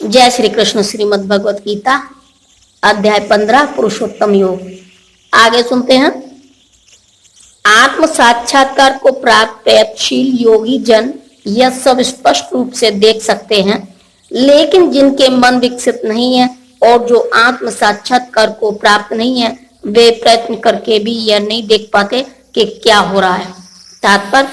जय श्री कृष्ण। श्रीमद् भगवत गीता अध्याय 15 पुरुषोत्तम योग। आगे सुनते हैं। आत्म साक्षात्कार को प्राप्त प्रयत्नशील योगी जन यह सब स्पष्ट रूप से देख सकते हैं, लेकिन जिनके मन विकसित नहीं है और जो आत्म साक्षात्कार को प्राप्त नहीं है, वे प्रयत्न करके भी यह नहीं देख पाते कि क्या हो रहा है। तात्पर्य,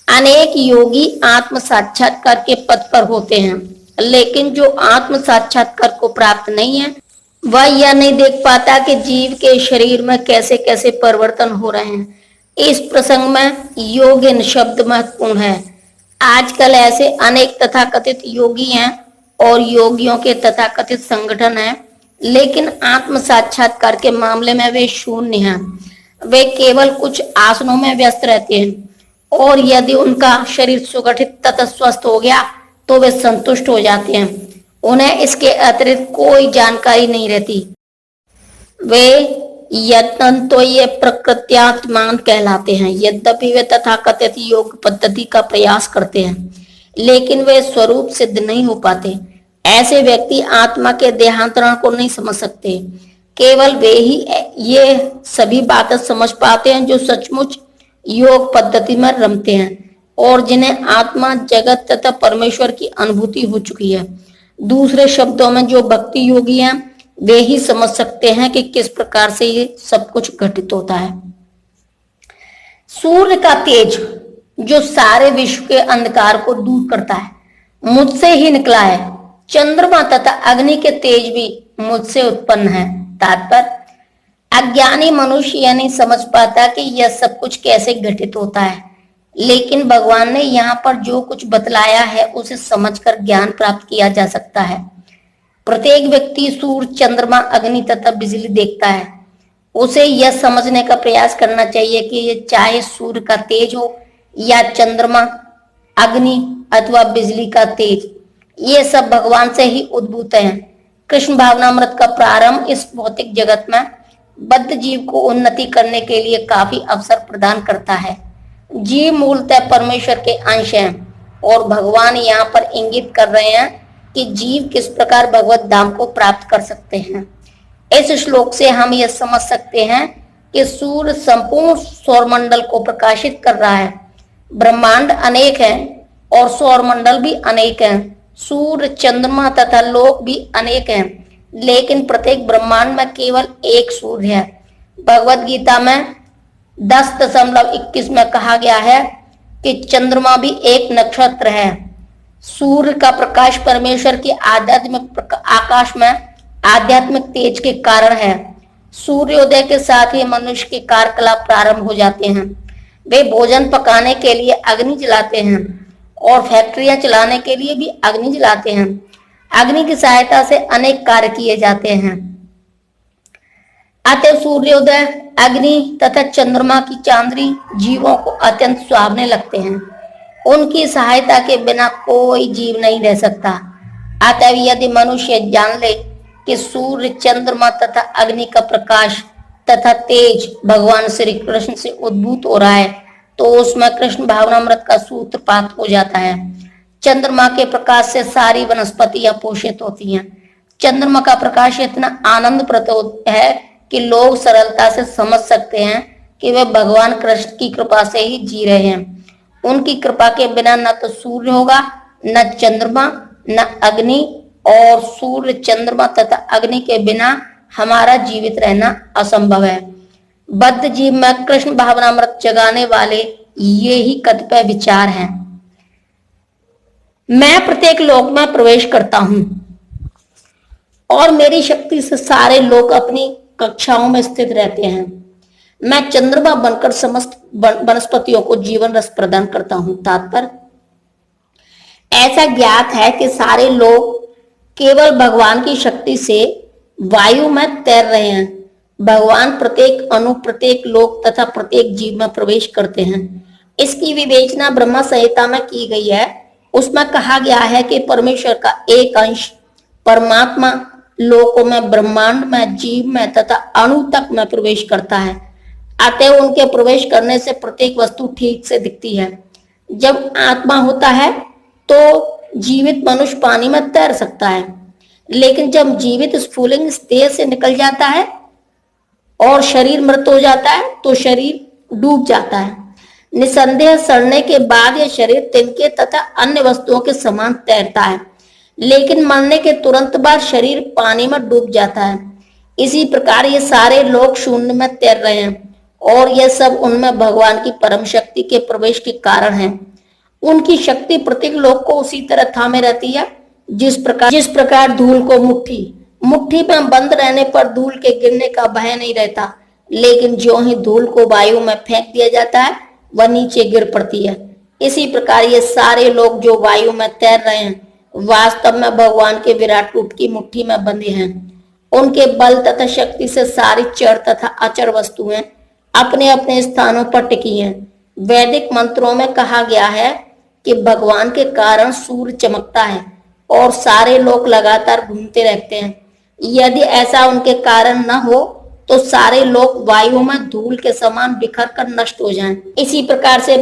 अनेक योगी आत्म साक्षात्कार के पद पर होते हैं, लेकिन जो आत्म साक्षात्कार को प्राप्त नहीं है वह यह नहीं देख पाता कि जीव के शरीर में कैसे कैसे परिवर्तन हो रहे हैं। इस प्रसंग में योगिन शब्द महत्वपूर्ण है। आजकल ऐसे अनेक तथाकथित योगी हैं और योगियों के तथाकथित संगठन हैं, लेकिन आत्म साक्षात्कार के मामले में वे शून्य हैं। वे केवल कुछ आसनों में व्यस्त रहते हैं और यदि उनका शरीर सुगठित तथा स्वस्थ हो गया तो वे संतुष्ट हो जाते हैं। उन्हें इसके अतिरिक्त कोई जानकारी नहीं रहती। वे यत्न तो ये प्रकृत्यात्मान कहलाते हैं। यद्यपि वे तथाकथित योग पद्धति का प्रयास करते हैं, लेकिन वे स्वरूप सिद्ध नहीं हो पाते। ऐसे व्यक्ति आत्मा के देहांतरण को नहीं समझ सकते। केवल वे ही ये सभी बातें समझ पाते हैं जो सचमुच योग पद्धति में रमते हैं और जिन्हें आत्मा, जगत तथा परमेश्वर की अनुभूति हो चुकी है। दूसरे शब्दों में जो भक्ति योगी हैं वे ही समझ सकते हैं कि किस प्रकार से ये सब कुछ घटित होता है। सूर्य का तेज जो सारे विश्व के अंधकार को दूर करता है, मुझसे ही निकला है। चंद्रमा तथा अग्नि के तेज भी मुझसे उत्पन्न है। तात्पर्य, अज्ञानी मनुष्य यह नहीं समझ पाता कि यह सब कुछ कैसे घटित होता है, लेकिन भगवान ने यहाँ पर जो कुछ बतलाया है उसे समझकर ज्ञान प्राप्त किया जा सकता है। प्रत्येक व्यक्ति सूर्य, चंद्रमा, अग्नि तथा बिजली देखता है। उसे यह समझने का प्रयास करना चाहिए कि ये चाहे सूर्य का तेज हो या चंद्रमा, अग्नि अथवा बिजली का तेज, ये सब भगवान से ही उद्भूत हैं। कृष्ण भावनामृत का प्रारंभ इस भौतिक जगत में बद्ध जीव को उन्नति करने के लिए काफी अवसर प्रदान करता है। जीव मूलतः परमेश्वर के अंश हैं और भगवान यहाँ पर इंगित कर रहे हैं कि जीव किस प्रकार भगवत धाम को प्राप्त कर सकते हैं। इस श्लोक से हम यह समझ सकते हैं कि सूर्य संपूर्ण सौरमंडल को प्रकाशित कर रहा है। ब्रह्मांड अनेक हैं और सौरमंडल भी अनेक हैं। सूर्य, चंद्रमा तथा लोक भी अनेक हैं, लेकिन प्रत्येक ब्रह्मांड में केवल एक सूर्य है। भगवत गीता में 10.21 में कहा गया है कि चंद्रमा भी एक नक्षत्र है। सूर्य का प्रकाश परमेश्वर की आध्यात्मिक आकाश में आध्यात्मिक तेज के कारण है। सूर्योदय के साथ ही मनुष्य के कार्यकलाप प्रारंभ हो जाते हैं। वे भोजन पकाने के लिए अग्नि जलाते हैं और फैक्ट्रियां चलाने के लिए भी अग्नि जलाते हैं। अग्नि की सहायता से अनेक कार्य किए जाते हैं। अतः सूर्योदय, अग्नि तथा चंद्रमा की चांदनी जीवों को अत्यंत सुहावने लगते हैं। उनकी सहायता के बिना कोई जीव नहीं रह सकता। अतः यदि मनुष्य जान ले कि सूर्य, चंद्रमा तथा अग्नि का प्रकाश तथा तेज भगवान श्री कृष्ण से उद्भूत हो रहा है, तो उसमें कृष्ण भावनामृत का सूत्रपात हो जाता है। चंद्रमा के प्रकाश से सारी वनस्पतियां पोषित होती हैं। चंद्रमा का प्रकाश इतना आनंदप्रद है कि लोग सरलता से समझ सकते हैं कि वे भगवान कृष्ण की कृपा से ही जी रहे हैं। उनकी कृपा के बिना न तो सूर्य होगा, न चंद्रमा, न अग्नि, और सूर्य, चंद्रमा तथा अग्नि के बिना हमारा जीवित रहना असंभव है। बद्ध जीव में कृष्ण भावनामृत जगाने वाले ये ही कतिपय विचार हैं। मैं प्रत्येक लोक में प्रवेश करता हूं और मेरी शक्ति से सारे लोग अपनी कक्षाओं में स्थित रहते हैं। मैं चंद्रमा बनकर समस्त वनस्पतियों को जीवन रस प्रदान करता हूं। तात्पर्य, ऐसा ज्ञात है कि सारे लोग केवल भगवान की शक्ति से वायु में तैर रहे हैं। भगवान प्रत्येक अणु, प्रत्येक लोक तथा प्रत्येक जीव में प्रवेश करते हैं। इसकी विवेचना ब्रह्म संहिता में की गई है। उसमें कहा गया है कि परमेश्वर का एक अंश परमात्मा लोकों में, ब्रह्मांड में, जीव में तथा अणु तक में प्रवेश करता है। अतः उनके प्रवेश करने से प्रत्येक वस्तु ठीक से दिखती है। जब आत्मा होता है तो जीवित मनुष्य पानी में तैर सकता है, लेकिन जब जीवित स्फुलिंग इस देह से निकल जाता है और शरीर मृत हो जाता है तो शरीर डूब जाता है। निसंदेह सड़ने के बाद यह शरीर तिनके तथा अन्य वस्तुओं के समान तैरता है, लेकिन मरने के तुरंत बाद शरीर पानी में डूब जाता है। इसी प्रकार ये सारे लोग शून्य में तैर रहे हैं और यह सब उनमें भगवान की परम शक्ति के प्रवेश के कारण है। उनकी शक्ति प्रत्येक लोग को उसी तरह थामे रहती है जिस प्रकार धूल को मुट्ठी में बंद रहने पर धूल के गिरने का भय नहीं रहता, लेकिन ज्यों ही धूल को वायु में फेंक दिया जाता है वह नीचे गिर पड़ती है। इसी प्रकार ये सारे लोग जो वायु में तैर रहे हैं वास्तव में भगवान के विराट रूप की मुट्ठी में बंधे हैं। उनके बल तथा शक्ति से सारी चर तथा अचर वस्तुएं अपने अपने स्थानों पर टिकी हैं। वैदिक मंत्रों में कहा गया है कि भगवान के कारण सूर्य चमकता है और सारे लोग लगातार घूमते रहते हैं। यदि ऐसा उनके कारण न हो तो सारे लोग वायु में धूल के समान बिखर कर नष्ट हो जाएं। इसी प्रकार से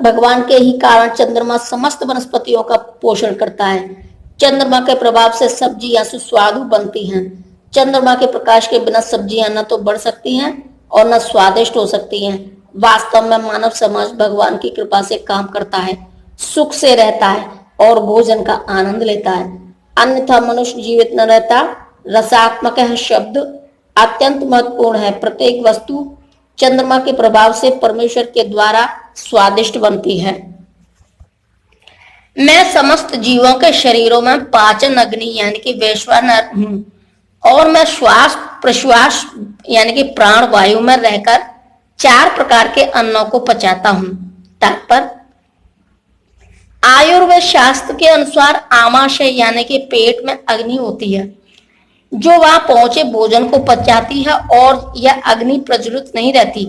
भगवान के ही कारण चंद्रमा समस्त वनस्पतियों का पोषण करता है। चंद्रमा के प्रभाव से सब्जियां सुस्वादु बनती हैं। चंद्रमा के प्रकाश के बिना सब्जियां न तो बढ़ सकती हैं और न स्वादिष्ट हो सकती हैं। वास्तव में मानव समाज भगवान की कृपा से काम करता है, सुख से रहता है और भोजन का आनंद लेता है, अन्यथा मनुष्य जीवित न रहता। रसात्मक शब्द अत्यंत महत्वपूर्ण है। प्रत्येक वस्तु चंद्रमा के प्रभाव से परमेश्वर के द्वारा स्वादिष्ट बनती है। मैं समस्त जीवों के शरीरों में पाचन अग्नि यानी कि वैश्वानर हूँ और मैं श्वास प्रश्वास यानी कि प्राण वायु में रहकर 4 प्रकार के अन्नों को पचाता हूँ। तात्पर्य, आयुर्वेद शास्त्र के अनुसार आमाशय यानी कि पेट में अग्नि होती है जो वहां पहुंचे भोजन को पचाती है और यह अग्नि प्रज्वलित नहीं रहती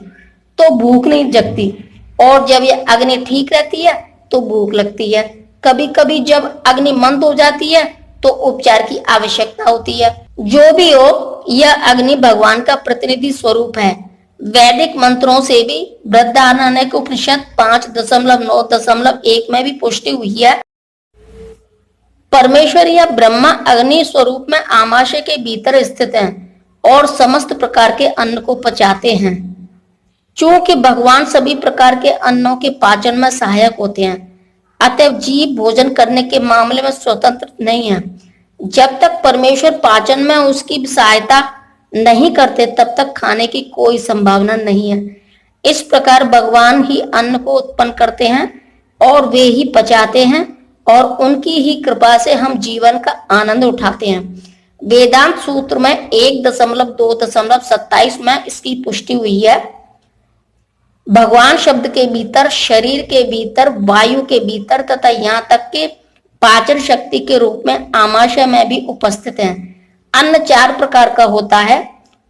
तो भूख नहीं जगती, और जब यह अग्नि ठीक रहती है तो भूख लगती है। कभी कभी जब अग्नि मंद हो जाती है तो उपचार की आवश्यकता होती है। जो भी हो, यह अग्नि भगवान का प्रतिनिधि स्वरूप है। वैदिक मंत्रों से भी बृहदारण्यक उपनिषद 5.9.1 में भी पुष्टि हुई है। परमेश्वर या ब्रह्मा अग्नि स्वरूप में आमाशय के भीतर स्थित हैं और समस्त प्रकार के अन्न को पचाते हैं। चूंकि भगवान सभी प्रकार के अन्नों के पाचन में सहायक होते हैं, अतएव जीव भोजन करने के मामले में स्वतंत्र नहीं है। जब तक परमेश्वर पाचन में उसकी सहायता नहीं करते तब तक खाने की कोई संभावना नहीं है। इस प्रकार भगवान ही अन्न को उत्पन्न करते हैं और वे ही पचाते हैं और उनकी ही कृपा से हम जीवन का आनंद उठाते हैं। वेदांत सूत्र में 1.2.27 में इसकी पुष्टि हुई है। भगवान शब्द के भीतर, शरीर के भीतर, वायु के भीतर तथा यहाँ तक के पाचन शक्ति के रूप में आमाशय में भी उपस्थित हैं। अन्न 4 प्रकार का होता है।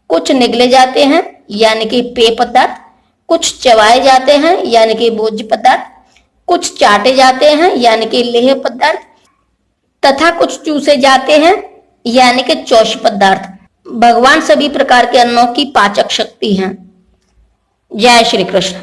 कुछ निगले जाते हैं यानी कि पेय पदार्थ, कुछ चबाए जाते हैं यानी कि भोज्य पदार्थ, कुछ चाटे जाते हैं यानी कि लेह पदार्थ तथा कुछ चूसे जाते हैं यानी कि चौष पदार्थ। भगवान सभी प्रकार के अन्नों की पाचक शक्ति हैं। जय श्री कृष्ण।